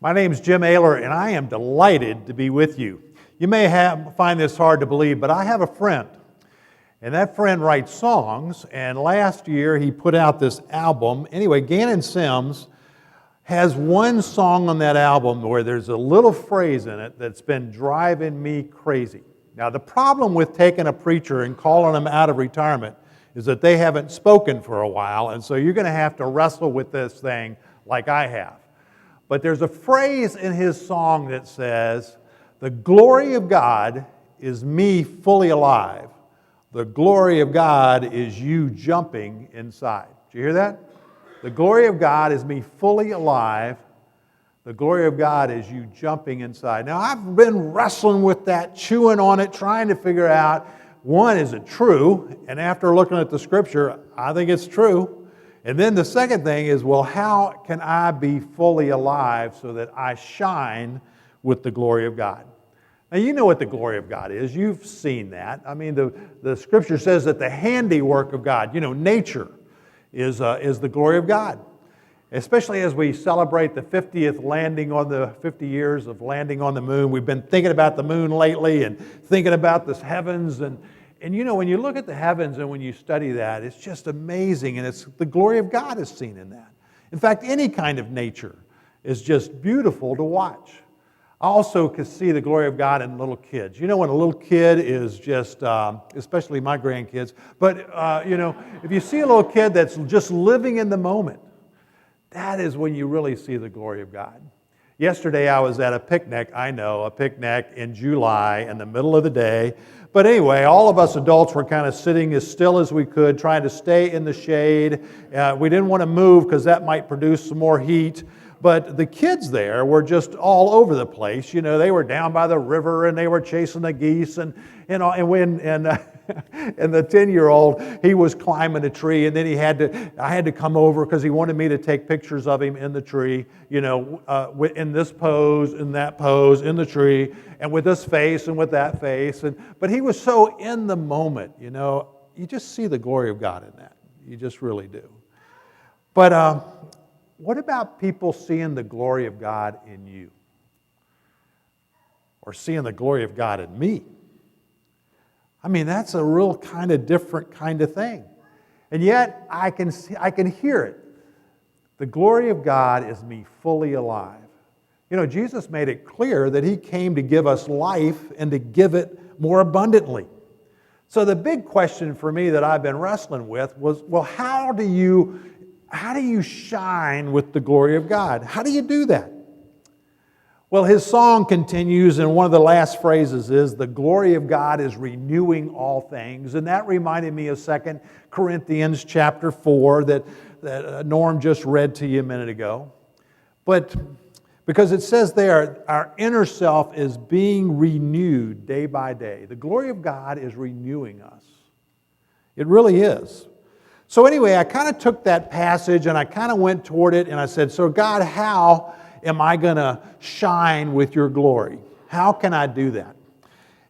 My name is Jim Ailor, and I am delighted to be with you. You may find this hard to believe, but I have a friend, and that friend writes songs, and last year he put out this album. Anyway, Gannon Sims has one song on that album where there's a little phrase in it that's been driving me crazy. Now, the problem with taking a preacher and calling them out of retirement is that they haven't spoken for a while, and so you're going to have to wrestle with this thing like I have. But there's a phrase in his song that says, "The glory of God is me fully alive. The glory of God is you jumping inside." Did you hear that? The glory of God is me fully alive. The glory of God is you jumping inside. Now, I've been wrestling with that, chewing on it, trying to figure out, one, is it true? And after looking at the scripture, I think it's true. And then the second thing is, well, how can I be fully alive so that I shine with the glory of God? Now, you know what the glory of God is. You've seen that. I mean, the scripture says that the handiwork of God, nature, is the glory of God. Especially as we celebrate the 50th landing on the 50 years of landing on the moon. We've been thinking about the moon lately and thinking about the heavens. And when you look at the heavens and when you study that, it's just amazing. And it's the glory of God is seen in that. In fact, any kind of nature is just beautiful to watch. I also can see the glory of God in little kids. When a little kid is just, especially my grandkids, but, if you see a little kid that's just living in the moment, that is when you really see the glory of God. Yesterday I was at a picnic in July in the middle of the day. But anyway, all of us adults were kind of sitting as still as we could, trying to stay in the shade. We didn't want to move because that might produce some more heat. But the kids there were just all over the place. They were down by the river and they were chasing the geese and the 10-year-old, he was climbing a tree, and then I had to come over because he wanted me to take pictures of him in the tree, in this pose, in that pose, in the tree, and with this face and with that face. But he was so in the moment, you just see the glory of God in that. You just really do. But what about people seeing the glory of God in you? Or seeing the glory of God in me? I mean, that's a real kind of different kind of thing. And yet, I can hear it. The glory of God is me fully alive. Jesus made it clear that He came to give us life and to give it more abundantly. So the big question for me that I've been wrestling with was, well, how do you shine with the glory of God? How do you do that? Well, his song continues, and one of the last phrases is, "The glory of God is renewing all things." And that reminded me of 2 Corinthians chapter 4 that Norm just read to you a minute ago. But because it says there, our inner self is being renewed day by day. The glory of God is renewing us. It really is. So anyway, I kind of took that passage and I kind of went toward it and I said, so God, how am I going to shine with your glory? How can I do that?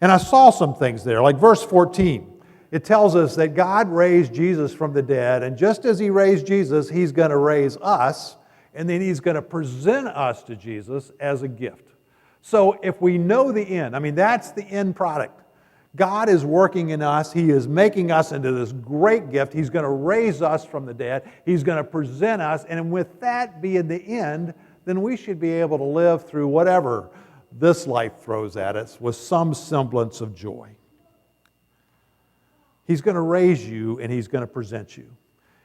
And I saw some things there, like verse 14. It tells us that God raised Jesus from the dead, and just as He raised Jesus, He's going to raise us, and then He's going to present us to Jesus as a gift. So if we know the end, that's the end product. God is working in us. He is making us into this great gift. He's going to raise us from the dead. He's going to present us, and with that being the end, then we should be able to live through whatever this life throws at us with some semblance of joy. He's going to raise you and He's going to present you.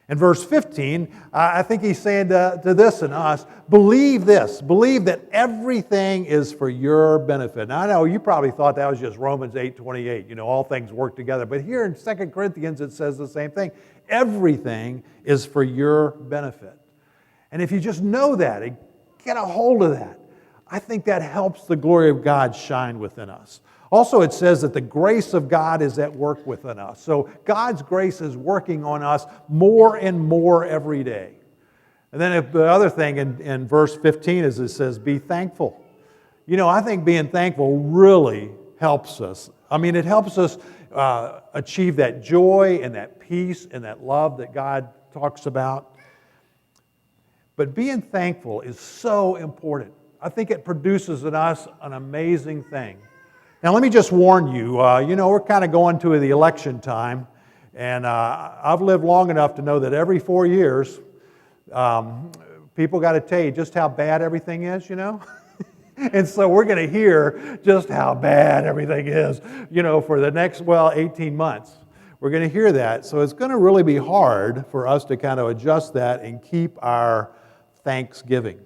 In verse 15, I think He's saying to this and us, believe this. Believe that everything is for your benefit. Now, I know you probably thought that was just Romans 8:28. All things work together. But here in 2 Corinthians, it says the same thing. Everything is for your benefit. And if you just know that, get a hold of that, I think that helps the glory of God shine within us. Also, it says that the grace of God is at work within us. So God's grace is working on us more and more every day. And then the other thing in verse 15 is it says, be thankful. I think being thankful really helps us. It helps us achieve that joy and that peace and that love that God talks about. But being thankful is so important. I think it produces in us an amazing thing. Now, let me just warn you, we're kind of going to the election time, and I've lived long enough to know that every 4 years, people got to tell you just how bad everything is, And so we're going to hear just how bad everything is, for the next, 18 months. We're going to hear that. So it's going to really be hard for us to kind of adjust that and keep our thanksgiving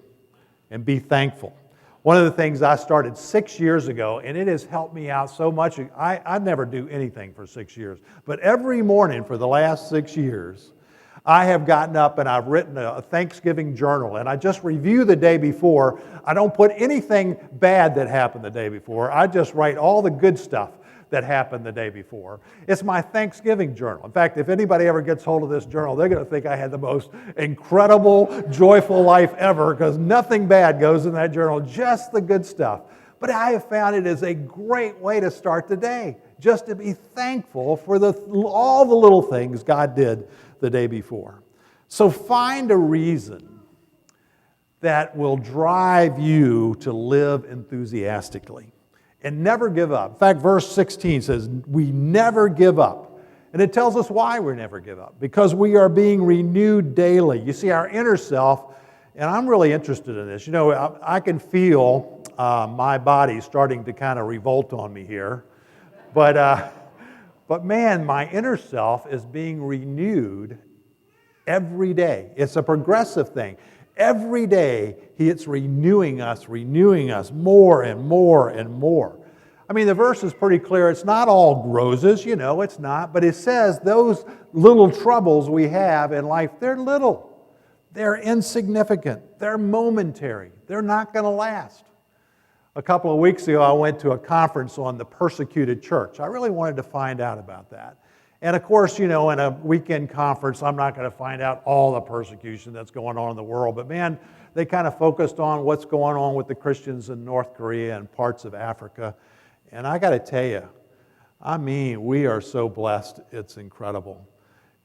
and be thankful. One of the things I started 6 years ago, and it has helped me out so much. I never do anything for 6 years, but every morning for the last 6 years, I have gotten up and I've written a Thanksgiving journal, and I just review the day before. I don't put anything bad that happened the day before. I just write all the good stuff that happened the day before. It's my Thanksgiving journal. In fact, if anybody ever gets hold of this journal, they're going to think I had the most incredible, joyful life ever, because nothing bad goes in that journal, just the good stuff. But I have found it is a great way to start the day, just to be thankful for all the little things God did the day before. So find a reason that will drive you to live enthusiastically. And never give up. In fact, verse 16 says, we never give up. And it tells us why we never give up. Because we are being renewed daily. You see, our inner self, and I'm really interested in this. I can feel my body starting to kind of revolt on me here. But man, my inner self is being renewed every day. It's a progressive thing. Every day, it's renewing us more and more and more. I mean, the verse is pretty clear. It's not all roses, it's not. But it says those little troubles we have in life, they're little. They're insignificant. They're momentary. They're not going to last. A couple of weeks ago, I went to a conference on the persecuted church. I really wanted to find out about that. And of course, in a weekend conference, I'm not going to find out all the persecution that's going on in the world. But man, they kind of focused on what's going on with the Christians in North Korea and parts of Africa. And I got to tell you, we are so blessed, it's incredible.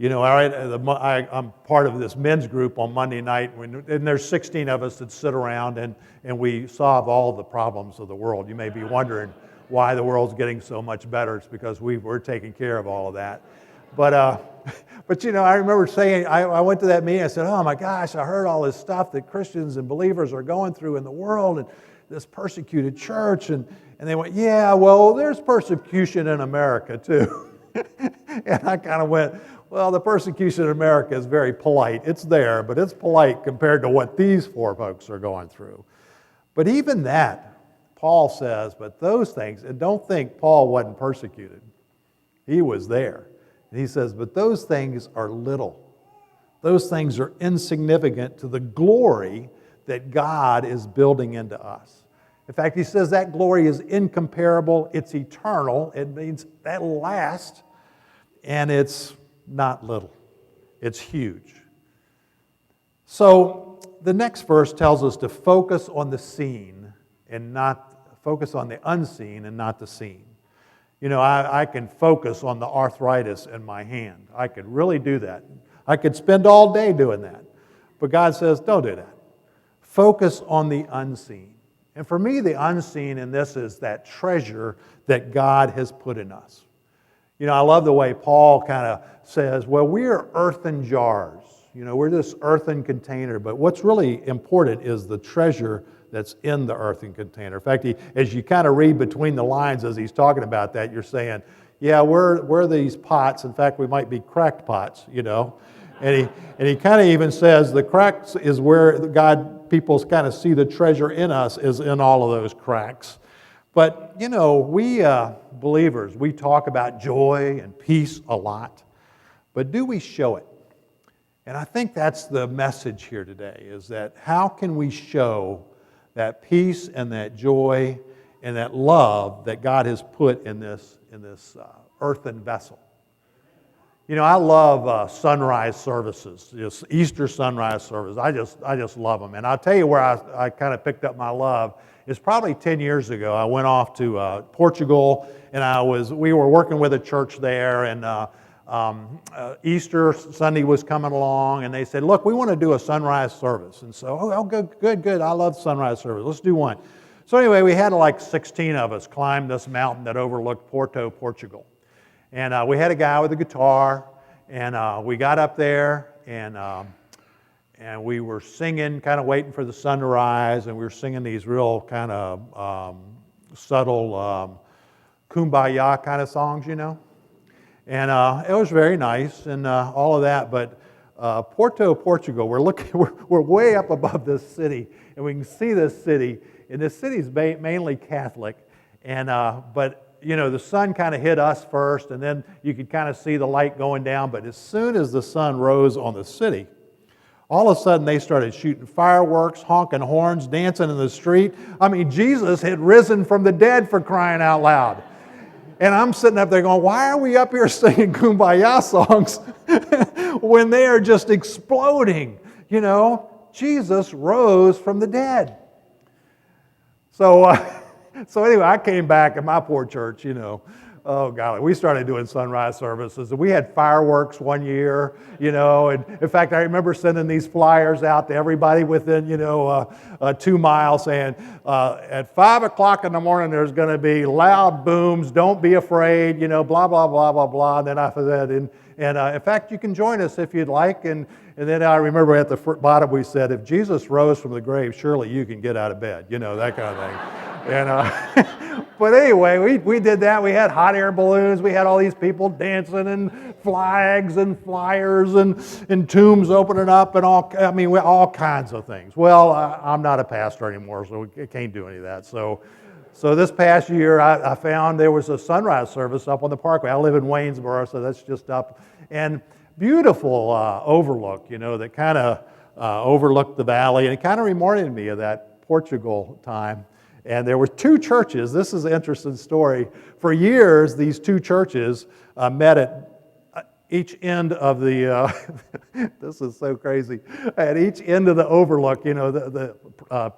I'm part of this men's group on Monday night, and there's 16 of us that sit around and we solve all the problems of the world. You may be wondering why the world's getting so much better. It's because we're taking care of all of that. But I remember saying, I went to that meeting, I said, oh my gosh, I heard all this stuff that Christians and believers are going through in the world, and this persecuted church, and they went, yeah, well, there's persecution in America too. And I kind of went, well, the persecution in America is very polite. It's there, but it's polite compared to what these four folks are going through. But even that, Paul says, but those things, and don't think Paul wasn't persecuted. He was there. And he says, but those things are little. Those things are insignificant to the glory that God is building into us. In fact, he says that glory is incomparable. It's eternal. It means that'll last. And it's not little. It's huge. So the next verse tells us to focus on the seen and not focus on the unseen and not the seen. I can focus on the arthritis in my hand. I could really do that. I could spend all day doing that. But God says, don't do that. Focus on the unseen. And for me, the unseen in this is that treasure that God has put in us. I love the way Paul kind of says, well, we're earthen jars. We're this earthen container. But what's really important is the treasure that's in the earthen container. In fact, as you kind of read between the lines as he's talking about that, you're saying, yeah, we're these pots. In fact, we might be cracked pots, And he kind of even says the cracks is where people kind of see the treasure in us is in all of those cracks. But, we believers, we talk about joy and peace a lot. But do we show it? And I think that's the message here today, is that how can we show that peace and that joy and that love that God has put in this earthen vessel? I love sunrise services, Easter sunrise services. I just love them. And I'll tell you where I kind of picked up my love. It's probably 10 years ago. I went off to Portugal, and we were working with a church there, and Easter Sunday was coming along, and they said, look, we want to do a sunrise service. And so, oh, good. I love sunrise service. Let's do one. So anyway, we had like 16 of us climb this mountain that overlooked Porto, Portugal. And we had a guy with a guitar, and we got up there, and we were singing, kind of waiting for the sun to rise, and we were singing these real kind of subtle kumbaya kind of songs, you know. And it was very nice and all of that, but Porto, Portugal, we're way up above this city, and we can see this city, and this city is mainly Catholic, and but you know, the sun kind of hit us first, and then you could kind of see the light going down, but as soon as the sun rose on the city, all of a sudden they started shooting fireworks, honking horns, dancing in the street. I mean, Jesus had risen from the dead, for crying out loud. And I'm sitting up there going, why are we up here singing kumbaya songs when they are just exploding? You know, Jesus rose from the dead. So anyway, I came back at my poor church, you know. Oh, golly, we started doing sunrise services. And we had fireworks one year, you know. And in fact, I remember sending these flyers out to everybody within, 2 miles saying, at 5 o'clock in the morning, there's going to be loud booms. Don't be afraid, blah, blah, blah, blah, blah. And then after that, and in fact, you can join us if you'd like. And then I remember at the bottom we said, if Jesus rose from the grave, surely you can get out of bed, that kind of thing. And but anyway, we did that. We had hot air balloons. We had all these people dancing and flags and flyers and tombs opening up and all kinds of things. Well, I'm not a pastor anymore, so I can't do any of that. So this past year, I found there was a sunrise service up on the parkway. I live in Waynesboro, so that's just up. And beautiful overlook, that kind of overlooked the valley. And it kind of reminded me of that Portugal time. And there were 2 churches. This is an interesting story. For years, these 2 churches met at each end of the, this is so crazy, at each end of the overlook. The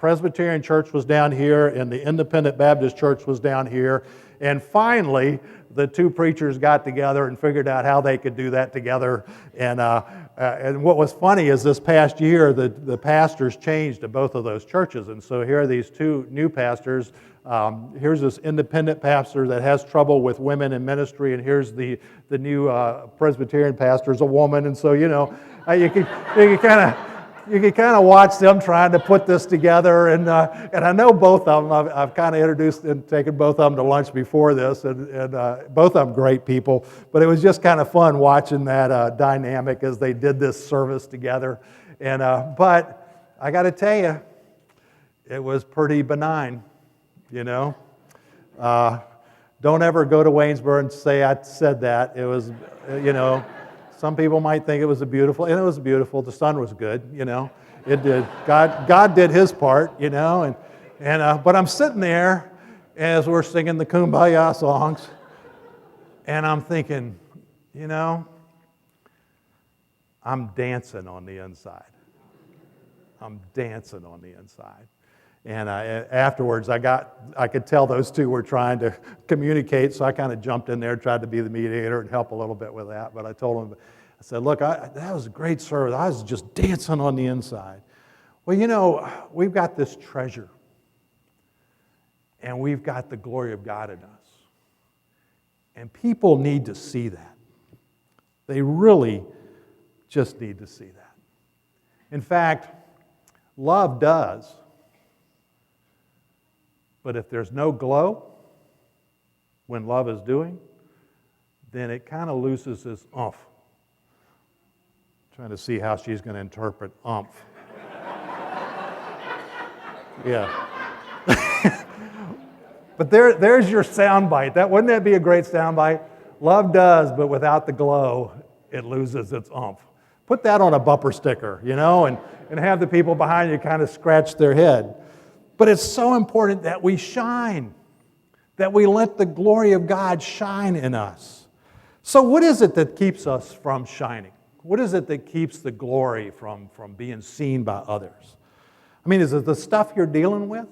Presbyterian church was down here, and the Independent Baptist church was down here. And finally, the 2 preachers got together and figured out how they could do that together. And what was funny is this past year, the pastors changed to both of those churches. And so here are these 2 new pastors. Here's this independent pastor that has trouble with women in ministry, and here's the new Presbyterian pastor is a woman. And so, you can kind of watch them trying to put this together, and I know both of them. I've kind of introduced and taken both of them to lunch before this, and both of them great people. But it was just kind of fun watching that dynamic as they did this service together. And but I got to tell you, it was pretty benign. Don't ever go to Waynesboro and say I said that. It was, Some people might think it was beautiful, and it was beautiful. The sun was good, It did. God did His part, but I'm sitting there as we're singing the Kumbaya songs, and I'm thinking, I'm dancing on the inside. I'm dancing on the inside. And afterwards, I could tell those 2 were trying to communicate, so I kind of jumped in there, tried to be the mediator and help a little bit with that. But I told them, I said, look, that was a great service. I was just dancing on the inside. Well, we've got this treasure, and we've got the glory of God in us. And people need to see that. They really just need to see that. In fact, love does. But if there's no glow when love is doing, then it kind of loses its oomph. Trying to see how she's going to interpret oomph. Yeah. But there's your soundbite. Wouldn't that be a great soundbite? Love does, but without the glow, it loses its oomph. Put that on a bumper sticker, and have the people behind you kind of scratch their head. But it's so important that we shine, that we let the glory of God shine in us. So what is it that keeps us from shining? What is it that keeps the glory from being seen by others? Is it the stuff you're dealing with?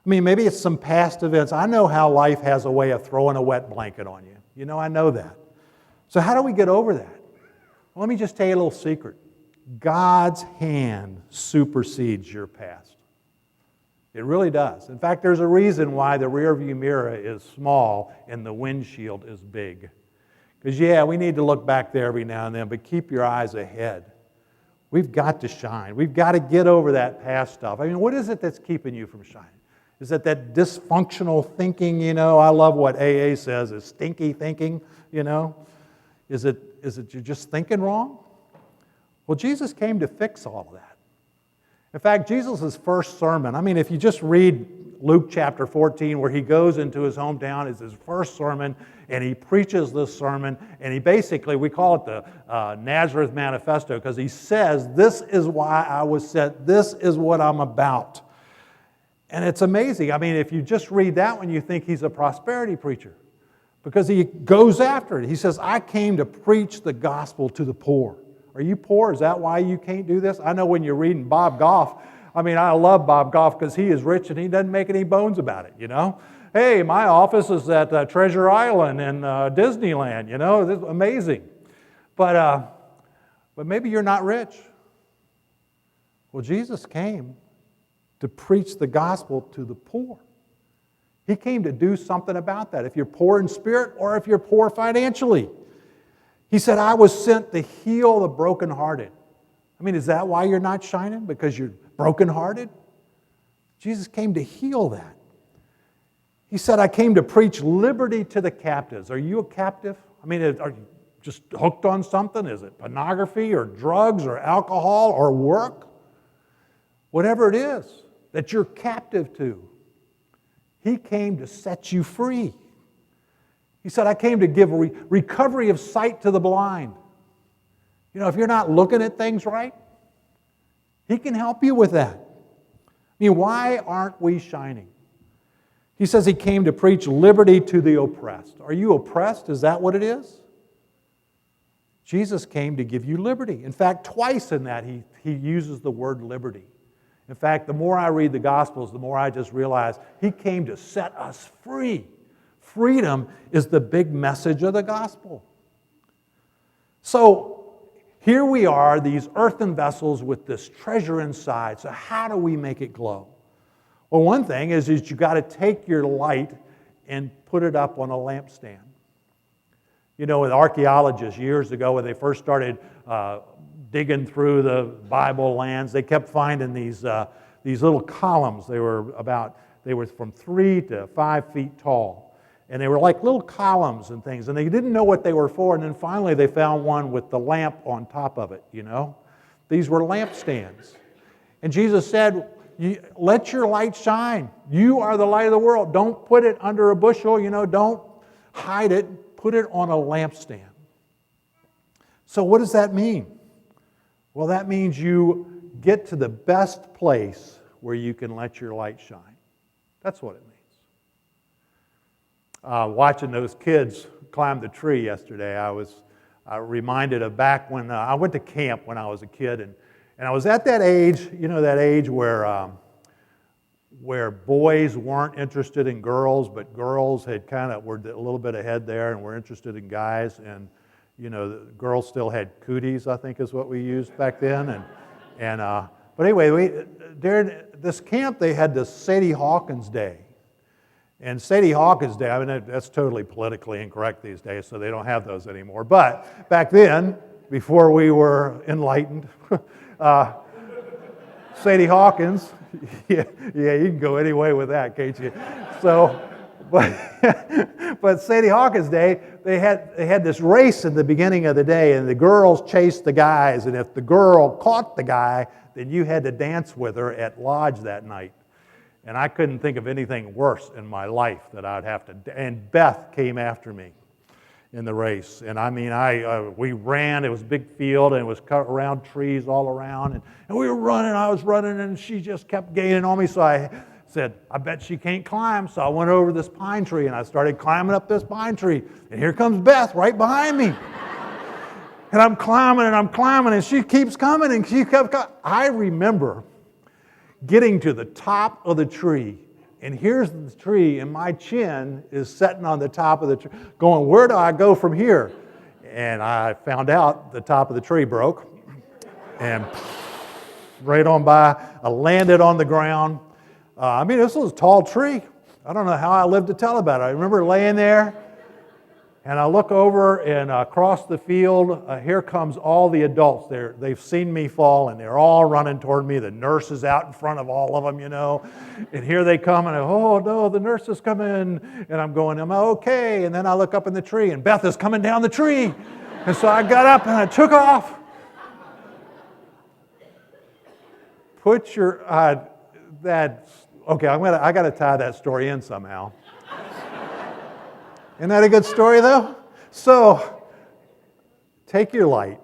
Maybe it's some past events. I know how life has a way of throwing a wet blanket on you. I know that. So how do we get over that? Well, let me just tell you a little secret. God's hand supersedes your past. It really does. In fact, there's a reason why the rearview mirror is small and the windshield is big. Because, yeah, we need to look back there every now and then, but keep your eyes ahead. We've got to shine. We've got to get over that past stuff. I mean, what is it that's keeping you from shining? Is it that dysfunctional thinking, I love what AA says, is stinky thinking, Is it you're just thinking wrong? Well, Jesus came to fix all of that. In fact, Jesus' first sermon, if you just read Luke chapter 14, where he goes into his hometown, is his first sermon, and he preaches this sermon, and he basically, we call it the Nazareth Manifesto, because he says, this is why I was sent, this is what I'm about. And it's amazing. If you just read that one, you think he's a prosperity preacher, because he goes after it. He says, I came to preach the gospel to the poor. Are you poor? Is that why you can't do this? I know when you're reading Bob Goff, I love Bob Goff because he is rich and he doesn't make any bones about it, Hey, my office is at Treasure Island in Disneyland, This is amazing. But maybe you're not rich. Well, Jesus came to preach the gospel to the poor. He came to do something about that, if you're poor in spirit or if you're poor financially. He said, I was sent to heal the brokenhearted. Is that why you're not shining? Because you're brokenhearted? Jesus came to heal that. He said, I came to preach liberty to the captives. Are you a captive? Are you just hooked on something? Is it pornography or drugs or alcohol or work? Whatever it is that you're captive to, he came to set you free. He said, I came to give recovery of sight to the blind. If you're not looking at things right, he can help you with that. Why aren't we shining? He says he came to preach liberty to the oppressed. Are you oppressed? Is that what it is? Jesus came to give you liberty. In fact, twice in that he uses the word liberty. In fact, the more I read the Gospels, the more I just realize he came to set us free. Freedom is the big message of the gospel. So here we are, these earthen vessels with this treasure inside. So how do we make it glow? Well, one thing is you got to take your light and put it up on a lampstand. With archaeologists years ago, when they first started digging through the Bible lands, they kept finding these little columns. They were from 3 to 5 feet tall. And they were like little columns and things. And they didn't know what they were for. And then finally they found one with the lamp on top of it, These were lampstands. And Jesus said, let your light shine. You are the light of the world. Don't put it under a bushel, don't hide it. Put it on a lampstand. So what does that mean? Well, that means you get to the best place where you can let your light shine. That's what it means. Watching those kids climb the tree yesterday, I was reminded of back when I went to camp when I was a kid, and I was at that age, that age where boys weren't interested in girls, but girls had were a little bit ahead there and were interested in guys, and the girls still had cooties, I think is what we used back then, but anyway, during this camp they had this Sadie Hawkins Day. And Sadie Hawkins Day, that's totally politically incorrect these days, so they don't have those anymore. But back then, before we were enlightened, Sadie Hawkins, yeah, you can go any way with that, can't you? So, but Sadie Hawkins Day, they had this race in the beginning of the day, and the girls chased the guys, and if the girl caught the guy, then you had to dance with her at lodge that night. And I couldn't think of anything worse in my life that I'd have to. And Beth came after me in the race. And we ran. It was a big field, and it was cut around trees all around. And we were running. I was running, and she just kept gaining on me. So I said, I bet she can't climb. So I went over this pine tree, and I started climbing up this pine tree. And here comes Beth right behind me. And I'm climbing, and she keeps coming, and she kept coming. I remember getting to the top of the tree, and here's the tree, and my chin is sitting on the top of the tree, going, where do I go from here? And I found out the top of the tree broke, and right on by, I landed on the ground. This was a tall tree. I don't know how I lived to tell about it. I remember laying there, and I look over, and across the field, here comes all the adults. They've seen me fall, and they're all running toward me. The nurse is out in front of all of them, And here they come, and oh no, the nurse is coming. And I'm going, am I okay? And then I look up in the tree, and Beth is coming down the tree. And so I got up, and I took off. Put your, I got to tie that story in somehow. Isn't that a good story, though? So, take your life,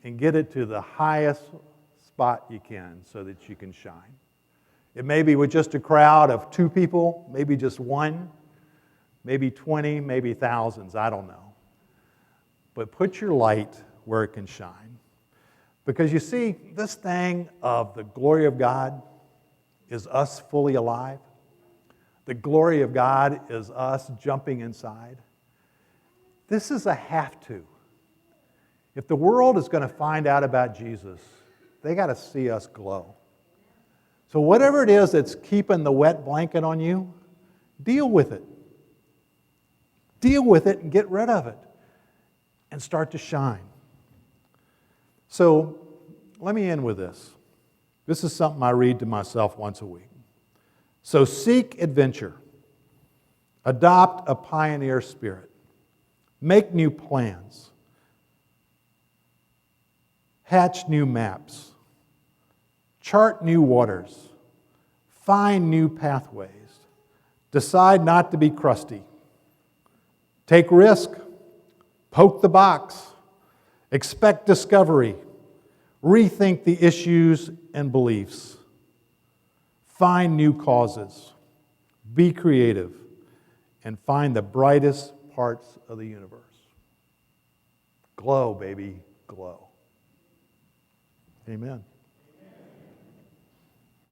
and get it to the highest spot you can so that you can shine. It may be with just a crowd of 2 people, maybe just 1, maybe 20, maybe thousands, I don't know. But put your light where it can shine. Because you see, this thing of the glory of God is us fully alive. The glory of God is us jumping inside. This is a have to. If the world is going to find out about Jesus, they got to see us glow. So whatever it is that's keeping the wet blanket on you, deal with it. Deal with it and get rid of it and start to shine. So let me end with this. This is something I read to myself once a week. So seek adventure. Adopt a pioneer spirit. Make new plans. Hatch new maps. Chart new waters. Find new pathways. Decide not to be crusty. Take risk. Poke the box. Expect discovery. Rethink the issues and beliefs. Find new causes. Be creative. And find the brightest parts of the universe. Glow, baby, glow. Amen.